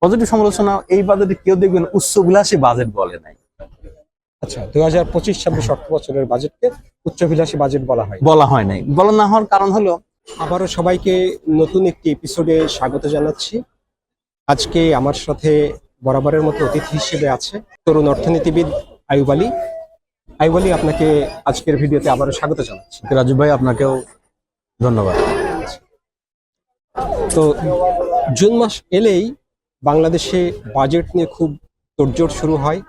Positive সমালোচনা এই বাজেটে কেউ দেখবেন উচ্চবিলাসী বাজেট বলে নাই। আচ্ছা, 2025-26 অর্থ বছরের বাজেটকে উচ্চাভিলাষী বাজেট বলা হয় নাই। বলা না হওয়ার কারণ হলো, আবারও সবাইকে নতুন একটি এপিসোডে স্বাগত জানাচ্ছি। আজকে আমার সাথে বরাবরের মতো অতিথি হিসেবে আছে তরুণ অর্থনীতিবিদ আইয়ুব আলী। আইয়ুব আলী, আপনাকে আজকের ভিডিওতে আবারও স্বাগত জানাচ্ছি। রাজু ভাই আপনাকেও ধন্যবাদ। তো জুন মাস এলেই বাংলাদেশে বাজেট নিয়ে খুব তোড়জোড় শুরু হয়।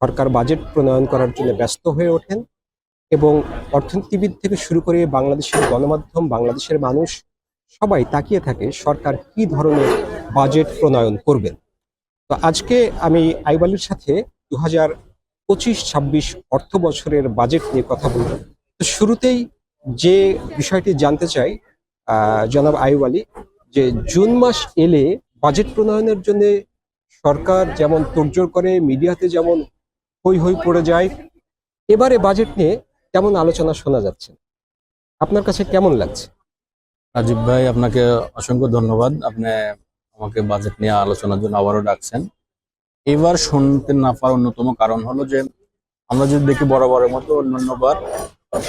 সরকার বাজেট প্রণয়ন করার জন্য ব্যস্ত হয়ে ওঠেন এবং অর্থনীতিবিদ থেকে শুরু করে বাংলাদেশের গণমাধ্যম, বাংলাদেশের মানুষ সবাই তাকিয়ে থাকে সরকার কি ধরনের বাজেট প্রণয়ন করবেন। তো আজকে আমি আইয়ুব আলীর সাথে 2025-26 অর্থ বছরের বাজেট নিয়ে কথা বলব। তো শুরুতেই যে বিষয়টি জানতে চাই জনাব আইয়ুব আলী, যে জুন মাস এলে বাজেট প্রণয়নের জন্য সরকার যেমন তোড়জোড় করে, মিডিয়াতে যেমন হই হই পড়ে যায়, এবারে বাজেট নিয়ে কেমন আলোচনা শোনা যাচ্ছে, আপনার কাছে কেমন লাগছে? রাজীব ভাই আপনাকে অসংখ্য ধন্যবাদ। আপনি আমাকে বাজেট নিয়ে আলোচনার জন্য আবারও ডাকছেন। এবার শুনতে না পাওয়ার অন্যতম কারণ হলো যে আমরা যদি দেখি বরাবরের মতো অন্যান্যবার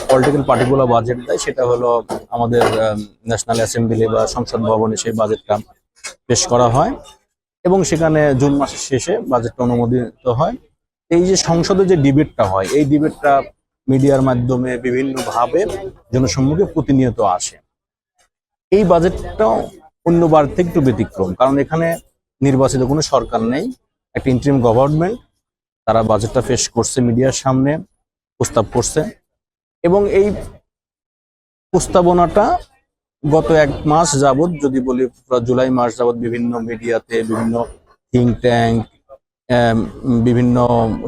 পলিটিক্যাল পার্টিগুলো বাজেট দেয়, সেটা হলো আমাদের ন্যাশনাল অ্যাসেম্বলি বা সংসদ ভবনে সেই বাজেটটা পেশ করা হয় এবং সেখানে জুন মাসের শেষে বাজেটটা অনুমোদিত হয়। এই যে সংসদে যে ডিবেটটা হয়, এই ডিবেটটা মিডিয়ার মাধ্যমে বিভিন্নভাবে জনসম্মুখে প্রতিনিয়ত আসে। এই বাজেটটাও অন্যবার থেকে একটু ব্যতিক্রম, কারণ এখানে নির্বাচিত কোনো সরকার নেই, একটা ইন্টারিম গভর্নমেন্ট। তারা বাজেটটা পেশ করছে, মিডিয়ার সামনে প্রস্তাব করছে এবং এই প্রস্তাবনাটা গত এক মাস যাবৎ, যদি বলি জুলাই মাস যাবৎ, বিভিন্ন মিডিয়াতে, বিভিন্ন থিঙ্ক ট্যাঙ্ক, বিভিন্ন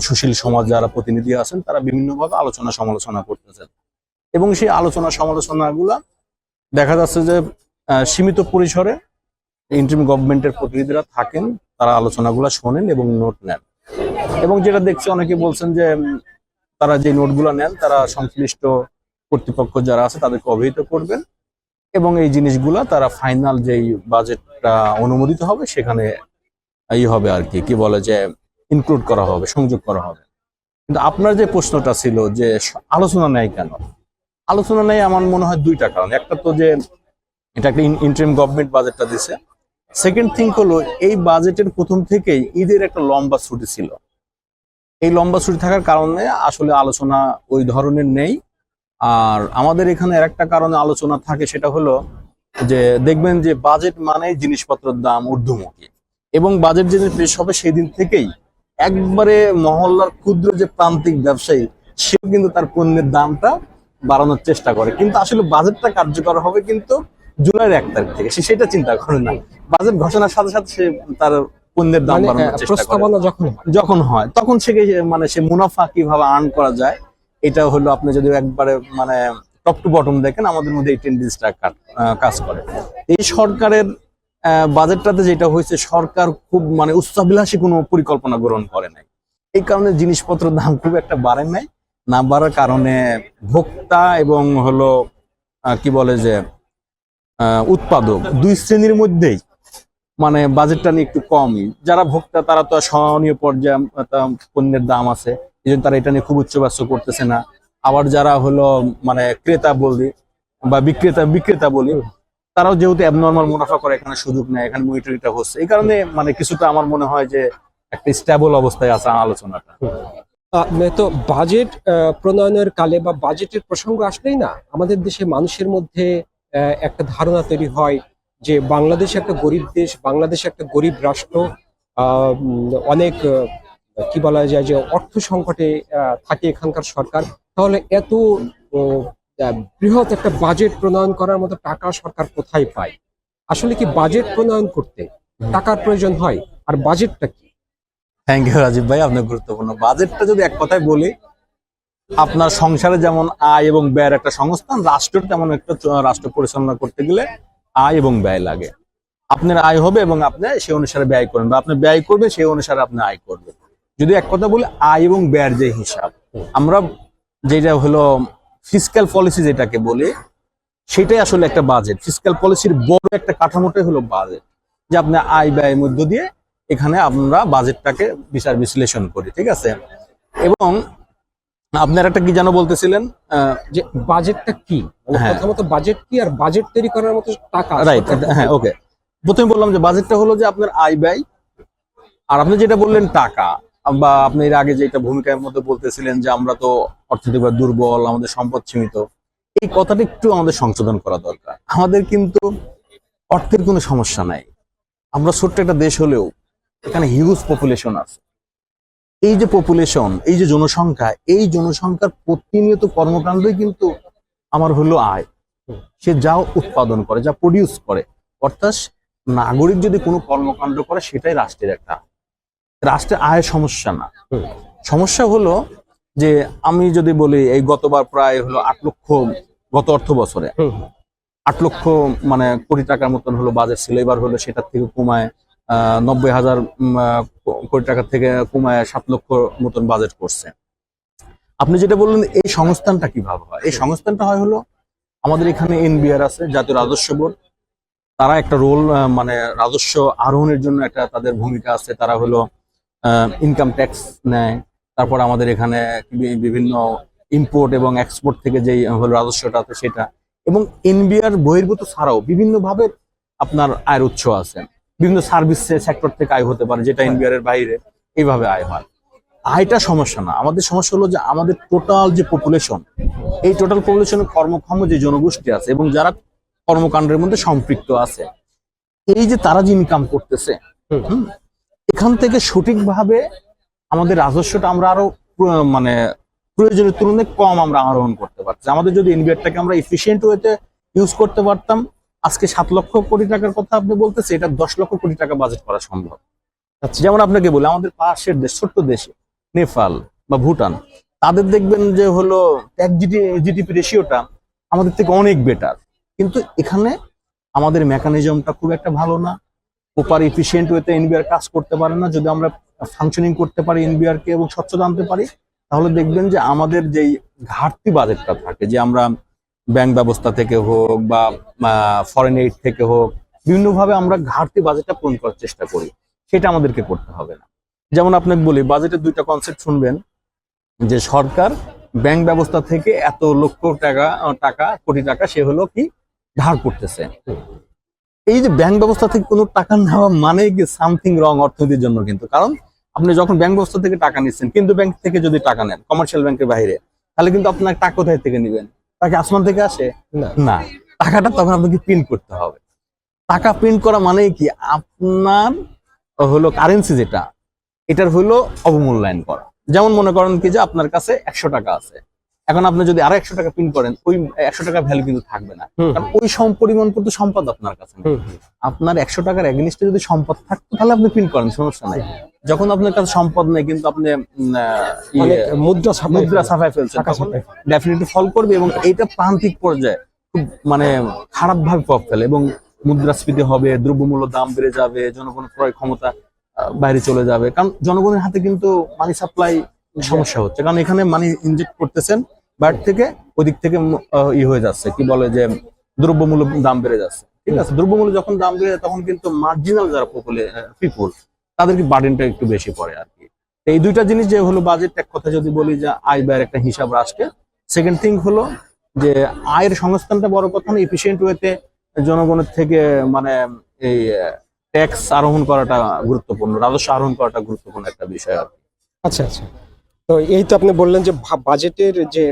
সুশীল সমাজ যারা প্রতিনিধি আছেন, তারা বিভিন্নভাবে আলোচনা সমালোচনা করতেছেন এবং সেই আলোচনা সমালোচনাগুলা দেখা যাচ্ছে যে সীমিত পরিসরে ইন্টারিম গভর্নমেন্টের প্রতিনিধিরা থাকেন, তারা আলোচনাগুলো শোনেন এবং নোট নেন। এবং যেটা দেখছি, অনেকে বলছেন যে তারা যে নোটগুলো নেন তারা সংশ্লিষ্ট কর্তৃপক্ষ যারা আছে তাদেরকে অবহিত করবেন এবং এই জিনিসগুলা তারা ফাইনাল যেই বাজেটটা অনুমোদিত হবে সেখানে হবে আর কি বলে যে ইনক্লুড করা হবে, সংযোগ করা হবে। কিন্তু আপনার যে প্রশ্নটা ছিল যে আলোচনা নেয় কেন, আলোচনা নেই আমার মনে হয় দুইটা কারণ। একটা তো যে এটা একটা ইন্টারিম গভর্নমেন্ট বাজেটটা দিছে। সেকেন্ড থিং হলো, এই বাজেটের প্রথম থেকেই ঈদের একটা লম্বা ছুটি ছিল। এই লম্বা ছুটি থাকার কারণে আসলে আলোচনা ওই ধরনের নেই। আর আমাদের এখানে একটা কারণে আলোচনা থাকে, সেটা হলো যে দেখবেন যে বাজেট মানে জিনিসপত্রের দাম ঊর্ধ্বমুখী এবং বাজেট যেদিন পেশ হবে সেই দিন থেকেই একবারে মহল্লার ক্ষুদ্র যে প্রান্তিক ব্যবসায়ী, সেও কিন্তু তার পণ্যের দামটা বাড়ানোর চেষ্টা করে। কিন্তু আসলে বাজেটটা কার্যকর হবে কিন্তু জুলাইয়ের 1 তারিখ থেকে, সে সেটা চিন্তা করে না। বাজেট ঘোষণার সাথে সাথে সে তার পণ্যের দাম বাড়ানোর চেষ্টা করে। যখন হয় তখন সে মুনাফা কিভাবে আর্ন করা যায়, এটা হলো আপনি যদি একবারে টপ টু বটম দেখেন, আমাদের মধ্যে এই টেন্ডেন্সিটা কাজ করে। এই সরকারের বাজেটটাতে যেটা হয়েছে, সরকার খুব উচ্চাভিলাষী কোনো পরিকল্পনা গ্রহণ করে নাই। এই কারণে জিনিসপত্রের দাম খুব একটা বাড়ে নাই। না বাড়ার কারণে ভোক্তা এবং হলো কি বলে যে উৎপাদক, দুই শ্রেণীর মধ্যেই বাজেটটা নিয়ে একটু কমই। যারা ভোক্তা তারা তো সহনীয় পর্যায়ে পণ্যের দাম আছে, এই জন্য তারা এটা নিয়ে খুব উচ্চবাচ্য করতেছে না। আবার যারা হলো ক্রেতা বলি বা বিক্রেতা বলি, তারাও যেহেতু অ্যাবনর্মাল মুনাফা করে, এখানে সুযোগ নেই, এখানে মনিটরিংটা হচ্ছে। এই কারণে কিছুটা আমার মনে হয় যে একটা স্টেবল অবস্থায় আছে আলোচনাটা। তো বাজেট প্রণয়নের কালে বা বাজেটের প্রসঙ্গ আসলেই না আমাদের দেশে মানুষের মধ্যে একটা ধারণা তৈরি হয় যে বাংলাদেশ একটা গরিব দেশ, বাংলাদেশ একটা গরিব রাষ্ট্র, অনেক কি বলা যায় যে অর্থ সংকটে থাকে এখানকার সরকার। তাহলে এত বৃহৎ একটা বাজেট প্রণয়ন করার মতো টাকা সরকার কোথায় পায়? আসলে কি বাজেট প্রণয়ন করতে টাকার প্রয়োজন হয়? আর বাজেটটা কি? থ্যাংক ইউ রাজীব ভাই, আপনার গুরুত্বপূর্ণ। বাজেটটা যদি এক কথায় বলি, আপনার সংসারে যেমন আয় এবং ব্যয়ের একটা সংস্থান, রাষ্ট্রের তেমন একটা রাষ্ট্র পরিচালনা করতে গেলে আয় এবং ব্যয় লাগে। আপনার আয় হবে এবং আপনি সেই অনুসারে ব্যয় করবেন, বা আপনি ব্যয় করবেন সেই অনুসারে আপনি আয় করবেন। যদি এক কথা বলি, আয় এবং ব্যয়ের যে হিসাব, আমরা যেটা হলো ফিসক্যাল পলিসি যেটাকে বলি, সেটাই আসলে একটা বাজেট। ফিসক্যাল পলিসির বড় একটা কাঠামোটাই হলো বাজেট, যে আপনি আয় ব্যয়ের মধ্য দিয়ে এখানে আমরা বাজেটটাকে বিচার বিশ্লেষণ করি, ঠিক আছে। এবং আপনার একটা কি যেন বলতেছিলেন, যে বাজেটটা কি, মানে হ্যাঁ। প্রথমত বাজেট কি, আর বাজেট তৈরি করার মতো টাকা রাইট, সরকার হ্যাঁ, ওকে। প্রথমে বললাম যে বাজেটটা হলো যে আপনার আয় ব্যয়, আর আপনি যেটা বললেন টাকা, বা আপনি এর আগে যেটা ভূমিকার মধ্যে বলতেছিলেন যে আমরা তো অর্থনৈতিকভাবে দুর্বল, আমাদের সম্পদ সীমিত, এই কথাটা একটু আমাদের সংশোধন করা দরকার। আমাদের কিন্তু অর্থের কোনো সমস্যা নাই, আমরা ছোট্ট একটা দেশ হলেও এখানে হিউজ পপুলেশন আছে। এই যে পপুলেশন, এই যে জনসংখ্যা, এই জনসংখ্যার প্রতিনিয়ত কর্মকাণ্ডই কিন্তু আমার হলো আয়। সে যা উৎপাদন করে, যা প্রডিউস করে, অর্থাৎ নাগরিক যদি কোনো কর্মকাণ্ড করে সেটাই রাষ্ট্রের একটা, রাষ্ট্রের আয়ের সমস্যা না। হুম। সমস্যা হলো যে আমি যদি বলি এই গতবার প্রায় হলো 8 লক্ষ, গত অর্থ বছরে হুম, 8 লক্ষ মানে কোটি টাকার মতন হলো বাজেট ছিল, এবার হলো সেটার থেকে কমায় 90,000 কোটি টাকা থেকে কমায় 7 লক্ষ মতন বাজেট করছে। আপনি যেটা বললেন এই সংস্থানটা কিভাবে হয়, এই সংস্থানটা হয় হলো আমাদের এখানে এনবিআর আছে, জাতীয় রাজস্ব বোর্ড। তারা একটা রোল, মানে রাজস্ব আরোহণের জন্য একটা তাদের ভূমিকা আছে। তারা হলো ইনকাম ট্যাক্স নেয়। তারপর আমাদের এখানে বিভিন্ন ইম্পোর্ট এবং এক্সপোর্ট থেকে যেই হলো রাজস্বটা আছে সেটা, এবং এনবিআর বহির্ভূত ছাড়াও বিভিন্নভাবে আপনার আয়ের উৎস আছে। বিভিন্ন সার্ভিস সেক্টর থেকে আয় হতে পারে যেটা এনবিআর এর বাইরে, এইভাবে আয় হয়। আয়টা সমস্যা না, আমাদের সমস্যা হলো যে আমাদের টোটাল যে পপুলেশন, এই টোটাল পপুলেশনের কর্মক্ষম যে জনগোষ্ঠী আছে এবং যারা কর্মকাণ্ডের মধ্যে সম্পৃক্ত আছে, এই যে তারা যে ইনকাম করতেছে, হুম, এখান থেকে সঠিকভাবে আমাদের রাজস্বটা আমরা আরো মানে প্রয়োজনের তুলনায় কম আমরা আহরণ করতে পারছি। আমাদের যদি এনবিআরটাকে আমরা এফিসিয়েন্ট ওয়েতে ইউজ করতে পারতাম, আজকে 7 লক্ষ কোটি টাকার কথা আপনি বলতেছে, এটা 10 লক্ষ কোটি টাকা বাজেট করা সম্ভব। যেমন আপনাকে বলি, আমাদের পাশের দেশ, ছোট্ট দেশে নেপাল বা ভুটান, তাদের দেখবেন যে হলো জিডিপি রেশিওটা আমাদের থেকে অনেক বেটার, কিন্তু এখানে আমাদের মেকানিজমটা খুব একটা ভালো না। প্রপার এফিসিয়েন্ট ওয়েতে এনবিআর কাজ করতে পারে না। যদি আমরা ফাংশনিং করতে পারি এনবিআর কে এবং স্বচ্ছতা আনতে পারি, তাহলে দেখবেন যে আমাদের যেই ঘাটতি বাজেটটা থাকে, যে আমরা ব্যাংক ব্যবস্থা থেকে হোক বা ফরেন এইড থেকে হোক, বিভিন্নভাবে আমরা ঘাটতি বাজেটটা পূরণ করার চেষ্টা করি, সেটা আমাদেরকে করতে হবে না। যেমন আপনাকে বলি, বাজেটের দুইটা কনসেপ্ট শুনবেন, যে সরকার ব্যাংক ব্যবস্থা থেকে এত লক্ষ টাকা কোটি টাকা সে হলো কি ধার করতেছে। এই যে ব্যাংক ব্যবস্থা থেকে কোনো টাকা নেওয়া মানে কি সামথিং রং অর্থনীতির জন্য, কিন্তু কারণ আপনি যখন ব্যাংক ব্যবস্থা থেকে টাকা নিচ্ছেন, কিন্তু ব্যাংক থেকে যদি টাকা নেন কমার্শিয়াল ব্যাংকের বাইরে, তাহলে কিন্তু আপনার টাকা কোথায় থেকে নেবেন? টাকা আসমান থেকে আসে না, টাকাটা তখন আপনাকে প্রিন্ট করতে হবে। টাকা প্রিন্ট করা মানে কি, আপনার হলো কারেন্সি যেটা, এটার হলো অবমূল্যায়ন করা। যেমন মনে করেন কি যে আপনার কাছে 100 টাকা আছে, এখন আপনি যদি আরো 100 টাকা প্রিন্ট করেন, ওই 100 টাকার ভ্যালু কিন্তু থাকবে না, কারণ ওই পরিমাণ কিন্তু সম্পদ আপনার কাছে নেই। আপনার 100 টাকার এগেইনস্টে যদি সম্পদ থাকতো তাহলে আপনি প্রিন্ট করেন, সমস্যা নাই। যখন আপনার কাছে সম্পদ নেই, কিন্তু আপনি মুদ্রা ছাপায় ফেলছেন, তখন ডেফিনেটলি ফল করবে, এবং এইটা প্রান্তিক পর্যায়ে খুব মানে খারাপ ভাবে প্রভাব ফেলে, এবং মুদ্রাস্ফীতি হবে, দ্রব্যমূল্য দাম বেড়ে যাবে, জনগণের ক্রয় ক্ষমতা বাইরে চলে যাবে। কারণ জনগণের হাতে কিন্তু মানি সাপ্লাই সমস্যা হচ্ছে, কারণ এখানে মানি ইনজেক্ট করতেছেন বাইরে থেকে, ওদিক থেকে হয়ে যাচ্ছে, কি বলে যে দ্রব্যমূল্য দাম বেড়ে যাচ্ছে, ঠিক আছে। দ্রব্যমূল্য যখন দাম বেড়ে যায়, তখন কিন্তু মার্জিনাল যারা পিপুল, তাদেরকে বার্ডেনটা একটু বেশি পড়ে আর কি। এই দুইটা জিনিস যে হলো বাজেট, এক কথা যদি বলি যে আয় ব্যয়ের একটা হিসাব রাষ্ট্রে। সেকেন্ড থিং হলো যে আয়ের সংস্থানটা বড় কথা না, এফিসিয়েন্ট ওয়েতে জনগণের থেকে মানে এই ট্যাক্স আরোহণ করাটা গুরুত্বপূর্ণ, রাজস্ব আরোহণ করাটা গুরুত্বপূর্ণ একটা বিষয় আর কি। আচ্ছা আচ্ছা, তো এই তো আপনি বললেন যে বাজেটের যে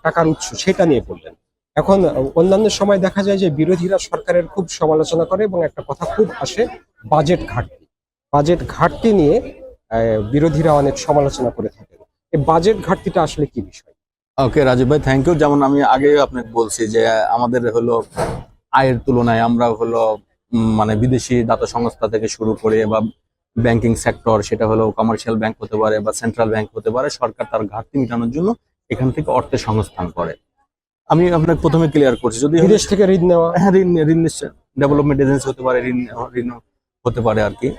টাকার উৎস সেটা নিয়ে বললেন। এখন অন্যান্য সময় দেখা যায় যে বিরোধীরা সরকারের খুব সমালোচনা করে এবং একটা কথা খুব আসে, বাজেট ঘাটতি। বাজেট ঘাটতি নিয়ে বিরোধীরা অনেক সমালোচনা করে থাকেন। এই বাজেট ঘাটতিটা আসলে কি বিষয়? ওকে রাজীব ভাই, থ্যাংক ইউ। যেমন আমি আগে আপনাকে বলছি যে আমাদের হলো আয়ের তুলনায় আমরা হলো মানে বিদেশি দাতা সংস্থা থেকে শুরু করে বা ব্যাংকিং সেক্টর, সেটা হলো কমার্শিয়াল ব্যাংক হতে পারে বা সেন্ট্রাল ব্যাংক হতে পারে, সরকার তার ঘাটতি মেটানোর জন্য এখান থেকে অর্থের সংস্থান করে। আমি আপনাকে প্রথমে ক্লিয়ার করছি, যদি বিদেশ থেকে ঋণ নেওয়া, হ্যাঁ, ঋণ ডেভেলপমেন্ট এজেন্সি হতে পারে, ঋণ হতে পারে আর কি।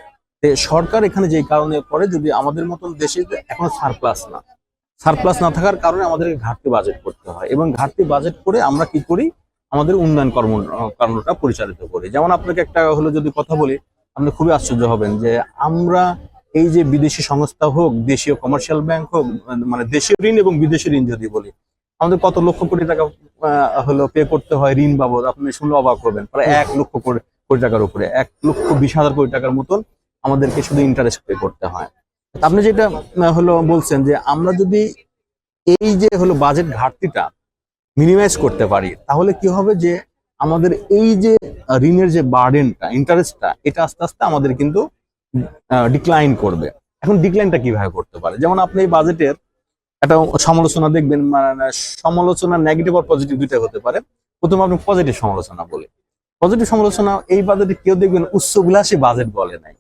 সরকার এখানে যেই কারণে করে, যদি আমাদের মতন দেশে এখনো সারপ্লাস না থাকার কারণে আমাদের ঘাটতি বাজেট করতে হয়, এবং ঘাটতি বাজেট করে আমরা কি করি, আমাদের উন্নয়ন কর্মটা পরিচালিত করি। যেমন আপনাকে একটা হলো যদি কথা বলি, আপনি খুবই আশ্চর্য হবেন যে আমরা এই যে বিদেশি সংস্থা হোক, দেশীয় কমার্শিয়াল ব্যাংক হোক, মানে দেশীয় ঋণ এবং বিদেশি ঋণ যদি বলি, আমাদের কত লক্ষ কোটি টাকা হলো পে করতে হয় ঋণ বাবদ। আপনি শুনলে অবাক হবেন, প্রায় 1 লক্ষ কোটি টাকার উপরে, 1,20,000 কোটি টাকার মতন আমাদেরকে শুধু ইন্টারেস্ট পে করতে হয়। তা আপনি যেটা হলো বলছেন যে আমরা যদি এই যে হলো বাজেট ঘাটতিটা মিনিমাইজ করতে পারি, তাহলে কি হবে যে আমাদের এই যে ঋণের যে বার্ডেনটা, ইন্টারেস্টটা, এটা আস্তে আস্তে আমাদের কিন্তু ডিক্লাইন করবে। এখন ডিক্লাইনটা কিভাবে করতে পারে, যেমন আপনি এই বাজেটের একটা সমালোচনা দেখবেন, মানে সমালোচনা নেগেটিভ আর পজিটিভ দুইটা হতে পারে। প্রথমে আপনি পজিটিভ সমালোচনা বলে, পজিটিভ সমালোচনা, এই বাজেটে কেউ দেখবেন উচ্চবিলাসী বাজেট বলে নাই।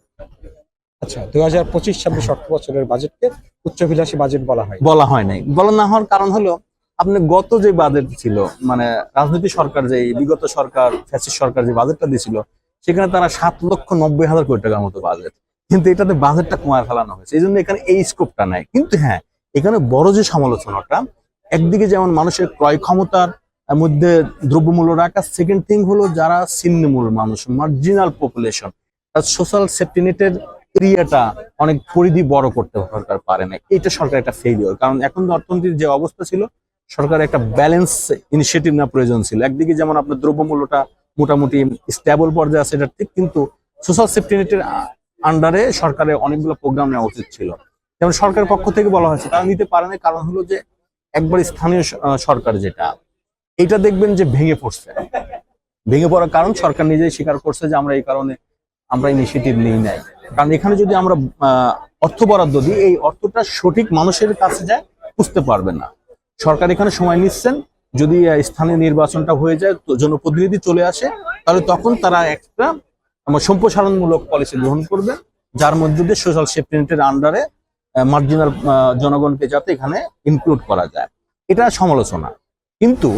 আচ্ছা, 2025-26 অর্থ বছরের বাজেটকে উচ্চবিলাসী বাজেট বলা হয় নাই। বলা না হওয়ার কারণ হলো, আপনি গত যে বাজেট ছিল, মানে রাজনৈতিক সরকার, যে বিগত সরকার, ফ্যাসিস্ট সরকার যে বাজেটটা দিয়েছিল, সেখানে তারা 7,90,000 কোটি টাকার মতো বাজেট, কিন্তু এটাতে বাজেটটা কমায় ফেলানো হয়েছে। এই জন্য এখানে এই স্কোপটা নাই। কিন্তু হ্যাঁ, এখানে বড় যে সমালোচনাটা, একদিকে যেমন মানুষের ক্রয় ক্ষমতার মধ্যে দ্রব্যমূল্য রাখা, সেকেন্ড থিং হলো যারা ছিন্নমূল মানুষ, মার্জিনাল পপুলেশন, সোশ্যাল সেফটি নেটের এরিয়াটা অনেক পরিধি বড় করতে সরকার পারে না। এটা সরকার একটা ফেলিওর। কারণ এখন অর্থনীতির যে অবস্থা ছিল, সরকার একটা ব্যালেন্স ইনিশিয়েটিভ না প্রয়োজন ছিল। একদিকে যেমন আপনার দ্রব্যমূল্যটা মোটামুটি স্টেবল পর্যায়ে আছে, এটা ঠিক, কিন্তু সোশ্যাল সেফটি নেটের আন্ডারে সরকারের অনেকগুলো প্রোগ্রাম নেওয়া উচিত ছিল। যেমন সরকারের পক্ষ থেকে বলা হয়েছে, তারা নিতে পারে না। কারণ হলো যে একবার স্থানীয় সরকার যেটা, এটা দেখবেন যে ভেঙে পড়ছে। ভেঙে পড়ার কারণ সরকার নিজেই স্বীকার করছে যে আমরা এই কারণে আমরা ইনিশিয়েটিভ নিই নাই। কারণ এখানে যদি আমরা অর্থ বরাদ্দ দিই, এই অর্থটা সঠিক মানুষের কাছে যায় বুঝতে পারবে না। সরকার এখানে সময় নিচ্ছেন, যদি স্থানীয় নির্বাচনটা হয়ে যায়, জনপ্রতিনিধি চলে আসে, তাহলে তখন তারা একটা সম্প্রসারণমূলক পলিসি গ্রহণ করবে, যার মধ্যে দিয়ে সোশ্যাল সেফটি নেটের আন্ডারে মার্জিনাল জনগণকে যাতে এখানে ইনক্লুড করা যায়। এটা সমালোচনা। কিন্তু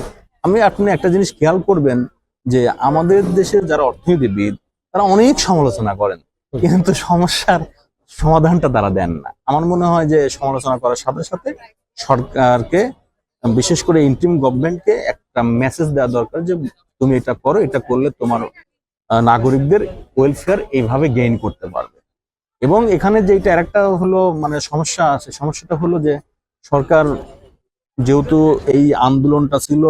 আপনি একটা জিনিস খেয়াল করবেন যে আমাদের দেশের যারা অর্থনীতিবিদ, তারা অনেক সমালোচনা করেন, কিন্তু সমস্যার সমাধানটা তারা দেন না। আমার মনে হয় যে সমালোচনা করার সাথে সাথে সরকারকে, বিশেষ করে ইন্টিম গভর্নমেন্টকে একটা মেসেজ দেওয়া দরকার যে তুমি এটা করো, এটা করলে তোমার নাগরিকদের ওয়েলফেয়ার এইভাবে গেইন করতে পারবে। এবং এখানে যেটা আরেকটা হলো মানে সমস্যা আছে, সমস্যাটা হলো যে সরকার, যেহেতু এই আন্দোলনটা ছিল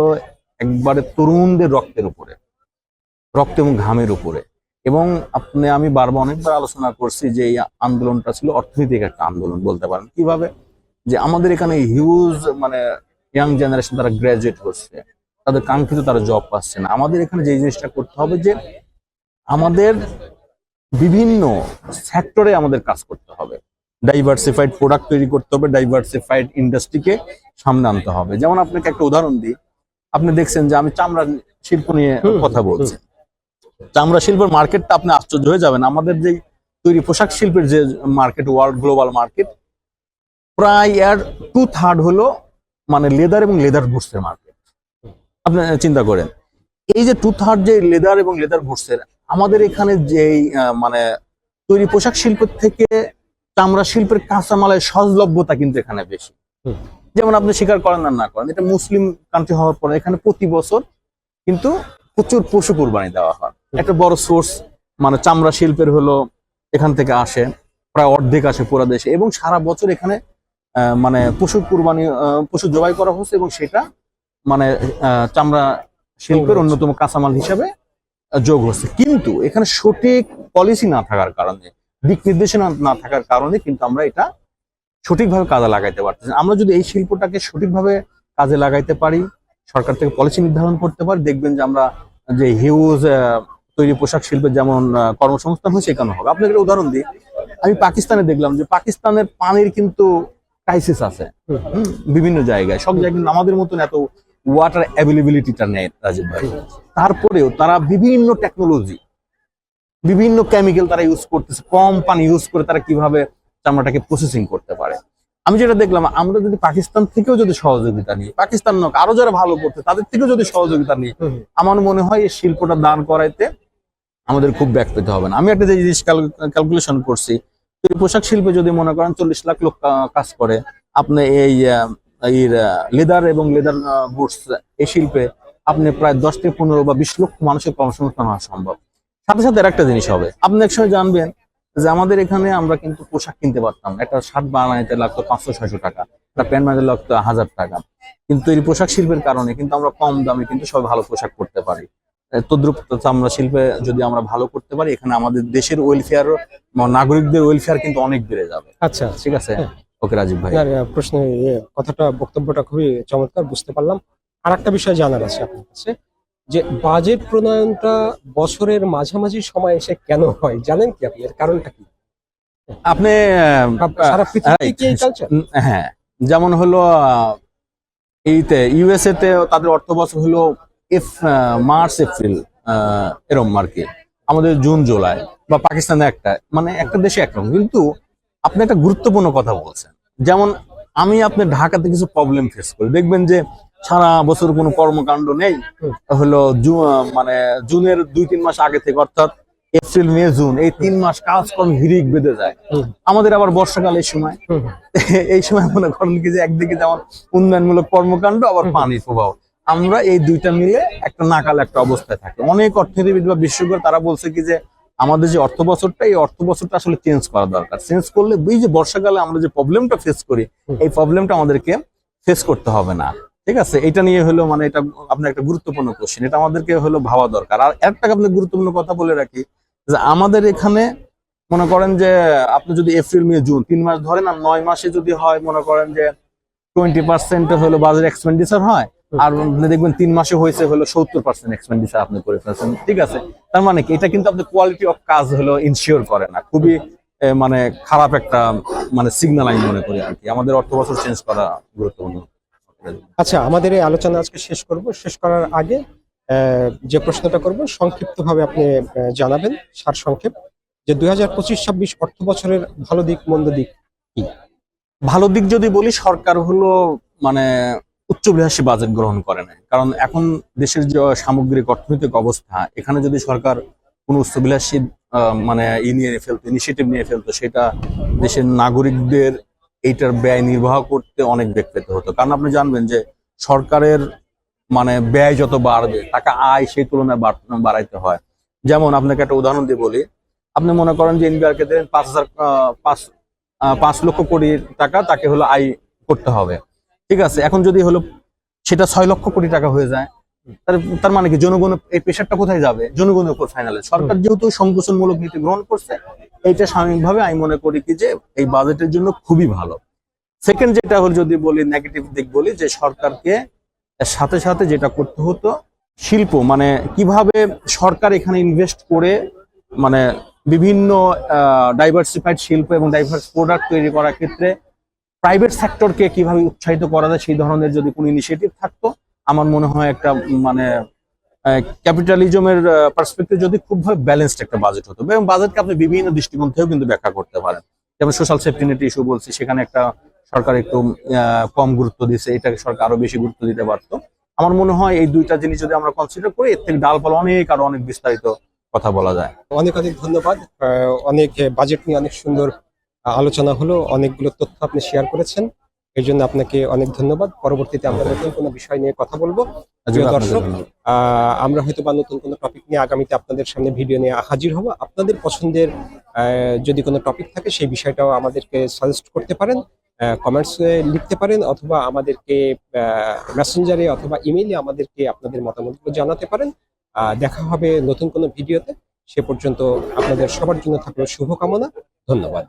একবারে তরুণদের রক্তের উপরে, রক্ত এবং ঘামের উপরে, এবং আমি বারবার অনেকবার আলোচনা করছি যে এই আন্দোলনটা ছিল অর্থনৈতিক একটা আন্দোলন বলতে পারেন। কিভাবে, যে আমাদের এখানে হিউজ মানে ইয়াং জেনারেশন তারা গ্রাজুয়েট করছে, তাদের কাঙ্ক্ষিত তারা জব পাচ্ছে না। আমাদের এখানে যে জিনিসটা করতে হবে যে আমাদের বিভিন্ন সেক্টরে আমাদের কাজ করতে হবে, ডাইভার্সিফাইড প্রোডাক্ট তৈরি করতে হবে, ডাইভার্সিফাইড ইন্ডাস্ট্রিকে সামনে আনতে হবে। যেমন আপনাকে একটা উদাহরণ দিই, আপনি দেখছেন যে আমি চামড়া শিল্প নিয়ে কথা বলছি। চামড়া শিল্পের মার্কেটটা আপনি আশ্চর্য হয়ে যাবেন। আমাদের যে তৈরি পোশাক শিল্পের যে মার্কেট, ওয়ার্ল্ড গ্লোবাল মার্কেট, প্রায় 2/3 হলো মানে লেদার এবং লেদার গুডসের মার্কেট। আপনি চিন্তা করেন, এই যে 2/3 যে লেদার এবং লেদার গুডসের, আমাদের এখানে যেই মানে তৈরি পোশাক শিল্প থেকে চামড়া শিল্পের কাঁচামালের সহজলভ্যতা কিন্তু এখানে বেশি। যেমন আপনি স্বীকার করেন আর না করেন, এটা মুসলিম কান্ট্রি হওয়ার পরে এখানে প্রতি বছর কিন্তু প্রচুর পশু কুরবানি দেওয়া হয়। একটা বড় সোর্স মানে চামড়া শিল্পের হলো এখান থেকে আসে, প্রায় অর্ধেক আসে পুরো দেশে, এবং সারা বছর এখানে মানে পশু কুরবানি, পশু জবাই করা হচ্ছে, এবং সেটা মানে চামড়া শিল্পের অন্যতম কাঁচামাল হিসেবে যোগ হচ্ছে। কিন্তু এখানে সঠিক পলিসি না থাকার কারণে, দিক নির্দেশনা না থাকার কারণে কিন্তু আমরা এটা সঠিকভাবে কাজে লাগাইতে পারতেছি। আমরা যদি এই শিল্পটাকে সঠিকভাবে কাজে লাগাইতে পারি, সরকার থেকে পলিসি নির্ধারণ করতে পারি, দেখবেন যে আমরা যে হিউজ তৈরি পোশাক শিল্পের যেমন কর্মসংস্থান হয় সেখানে হবে। আপনাকে একটা উদাহরণ দিই, আমি পাকিস্তানে দেখলাম যে পাকিস্তানের পানির কিন্তু ক্রাইসিস আছে বিভিন্ন জায়গায়, সব জায়গায় কিন্তু আমাদের মতন এত ওয়াটার অ্যাভেলেবিলিটিটা নেই রাজীব ভাই। তারপরেও তারা বিভিন্ন টেকনোলজি, বিভিন্ন কেমিক্যাল তারা ইউজ করতেছে, কম পানি ইউজ করে তারা কিভাবে চামড়াটাকে প্রসেসিং করতে পারে। আমি যেটা দেখলাম, আমরা যদি পাকিস্তান থেকেও যদি সহযোগিতা নিই, পাকিস্তান নয় আরো যারা ভালো করতে তাদের থেকেও যদি সহযোগিতা নিই, আমার মনে হয় এই শিল্পটা দান করাইতে আমাদের খুব ব্যাক পেতে হবে না। আমি একটা যে জিনিস ক্যালকুলেশন করছি, পোশাক শিল্পে যদি মনে করেন 40 লাখ লোক কাজ করে, আপনি এই লেদার এবং লেদার গুডস এই শিল্পে আপনি প্রায় 10 থেকে 15 বা 20 লক্ষ মানুষের কর্মসংস্থান হওয়া সম্ভব। সাথে সাথে আর একটা জিনিস হবে, আপনি এক সময় জানবেন যে আমাদের এখানে আমরা কিন্তু পোশাক কিনতে পারতাম, একটা শার্ট বানাইতে লাগতো 500-600 টাকা, একটা প্যান্ট বানাইতে লাগতো 1000 টাকা, কিন্তু এই পোশাক শিল্পের কারণে কিন্তু আমরা কম দামে কিন্তু সব ভালো পোশাক করতে পারি। তদ্রুপ চামড়া শিল্পে যদি আমরা ভালো করতে পারি, এখানে আমাদের দেশের ওয়েলফেয়ার, নাগরিকদের ওয়েলফেয়ার কিন্তু অনেক বেড়ে যাবে। আচ্ছা, ঠিক আছে। হ্যাঁ। ওকে রাজীব ভাই। আপনার প্রশ্ন, কথাটা, বক্তব্যটা খুবই চমৎকার, বুঝতে পারলাম। আর একটা বিষয় জানার আছে আপনার কাছে, যে বাজেট প্রণয়নটা বছরের মাঝামাঝি সময় এসে কেন হয়, জানেন কি আপনি? এর কারণটা কি? আপনি সারা পৃথিবীতে কি এই কালচার? হ্যাঁ, যেমন হলো এইতে ইউএসএ তে তাদের অর্থ বছর হলো মার্চ এপ্রিল, এরকম আর কি। আমাদের জুন জুলাই, বা পাকিস্তানে একটা, মানে একটা দেশে একরকম। কিন্তু আপনি একটা গুরুত্বপূর্ণ কথা বলছেন, যেমন আমি আপনার ঢাকাতে কিছু প্রবলেম ফেস করি, দেখবেন যে সারা বছর কোনো কর্মকাণ্ড নেই, হলো মানে জুনের 2-3 মাস আগে থেকে, অর্থাৎ এপ্রিল মে জুন, এই 3 মাস কাজকর্ম হিড়িক বেঁধে যায়। আমাদের আবার বর্ষাকাল এই সময়, এই সময় মনে করেন কি যে একদিকে যেমন উন্নয়নমূলক কর্মকাণ্ড, আবার পানির প্রবাহ, আমরা এই দুইটা মিলে একটা নাকাল একটা অবস্থায় থাকি। অনেক অর্থনীতিবিদ বা বিশেষজ্ঞ তারা বলছে কি যে আমাদের যে অর্থ বছরটা, এই অর্থ বছরটা আসলে চেঞ্জ করা দরকার। চেঞ্জ করলে এই যে বর্ষাকালে আমরা যে প্রবলেমটা ফেস করি, এই প্রবলেমটা আমাদেরকে ফেস করতে হবে না। ঠিক আছে, এটা নিয়ে হলো মানে এটা আপনার একটা গুরুত্বপূর্ণ কোশ্চেন, এটা আমাদেরকে হলো ভাবা দরকার। আর একটা আপনার গুরুত্বপূর্ণ কথা বলে রাখি, যে আমাদের এখানে মনে করেন যে আপনি যদি এপ্রিল মে জুন 3 মাস ধরেন, আর 9 মাসে যদি হয় মনে করেন যে 20% হলো বাজেট এক্সপেন্ডিচার হয়, আর আপনি দেখবেন 3 মাসে হয়েছে হলো 70% এক্সপেন্ডিচার আপনি করে ফেলছেন। ঠিক আছে, তার মানে কি, এটা কিন্তু আপনি কোয়ালিটি অফ কাজ হলো ইনশিওর করে না, খুবই মানে খারাপ একটা মানে সিগন্যাল আমি মনে করি আর কি। আমাদের অর্থ বছর চেঞ্জ করা গুরুত্বপূর্ণ। আচ্ছা, আমাদের এই আলোচনা আজকে শেষ করব। শেষ করার আগে যে প্রশ্নটা করব সংক্ষিপ্তভাবে আপনি জানাবেন, সার সংক্ষেপ, যে 2025-26 অর্থ বছরের ভালো দিক মন্দ দিক কি? ভালো দিক যদি বলি, সরকার হলো মানে উচ্চবিলাসী বাজেট গ্রহণ করে নাই। কারণ এখন দেশের যে সামগ্রিক অর্থনৈতিক অবস্থা, এখানে যদি সরকার কোনো উচ্চবিলাসী মানে ইনিশিয়েটিভ নিয়ে ফেলতো, সেটা দেশের নাগরিকদের এইটার ব্যয় নির্বাহ করতে অনেক বেগ পেতে হতো। কারণ আপনি জানবেন যে সরকারের মানে ব্যয় যত বাড়বে, টাকা আয় সেই তুলনায় বাড়াইতে হয়। যেমন আপনাকে একটা উদাহরণ দিয়ে বলি, আপনি মনে করেন যে এনবিআরকে দেন 5 লক্ষ কোটি টাকা তাকে হলো আয় করতে হবে। ঠিক আছে, এখন যদি হলো সেটা 6 লক্ষ কোটি টাকা হয়ে যায়, তার মানে কি জনগণ এই প্রেশারটা কোথায় যাবে? জনগণের উপর ফাইনালে। সরকার যেহেতু সংকোচনমূলক নীতি গ্রহণ করছে, এইটা স্বাভাবিকভাবে আমি মনে করি কি যে এই বাজেটের জন্য খুবই ভালো। সেকেন্ড যেটা হলো, যদি বলি নেগেটিভ দিক বলি, যে সরকারকে এর সাথে সাথে যেটা করতে হতো, শিল্প মানে কিভাবে সরকার এখানে ইনভেস্ট করে মানে বিভিন্ন ডাইভার্সিফাইড শিল্প এবং ডাইভার্স প্রোডাক্ট তৈরি করার ক্ষেত্রে প্রাইভেট সেক্টরকে কিভাবে উৎসাহিত করা যায়, সেই ধরনের যদি কোনো ইনিশিয়েটিভ থাকতো, আমার মনে হয় একটা মানে ক্যাপিটালিজমের পার্সপেক্টিভ যদি খুব ভাবে ব্যালেন্সড একটা বাজেট হতো। এবং বাজেটকে আপনি বিভিন্ন দৃষ্টিকোণ থেকেও কিন্তু ব্যাখ্যা করতে পারেন। যেমন সোশ্যাল সেফটি নেট ইস্যু বলছি, সেখানে একটা সরকার একটু কম গুরুত্ব দিচ্ছে, এটাকে সরকার আরো বেশি গুরুত্ব দিতে পারতো। আমার মনে হয় এই দুইটা জিনিস যদি আমরা কনসিডার করি, এর থেকে ডালপালা অনেক বিস্তারিত কথা বলা যায়। অনেক অনেক ধন্যবাদ। অনেক বাজেট নিয়ে অনেক সুন্দর আলোচনা হলো, অনেকগুলো তথ্য আপনি শেয়ার করেছেন, এর জন্য আপনাকে অনেক ধন্যবাদ। পরবর্তীতে আমরা নতুন কোনো বিষয় নিয়ে কথা বলবো। প্রিয় দর্শক, আমরা হয়তো বা নতুন কোনো টপিক নিয়ে আগামীতে আপনাদের সামনে ভিডিও নিয়ে হাজির হব। আপনাদের পছন্দের যদি কোনো টপিক থাকে, সেই বিষয়টাও আমাদেরকে সাজেস্ট করতে পারেন, কমেন্টসে লিখতে পারেন, অথবা আমাদেরকে মেসেঞ্জারে অথবা ইমেইলে আমাদেরকে আপনাদের মতামতগুলো জানাতে পারেন। দেখা হবে নতুন কোনো ভিডিওতে। সে পর্যন্ত আপনাদের সবার জন্য থাকলো শুভকামনা। ধন্যবাদ।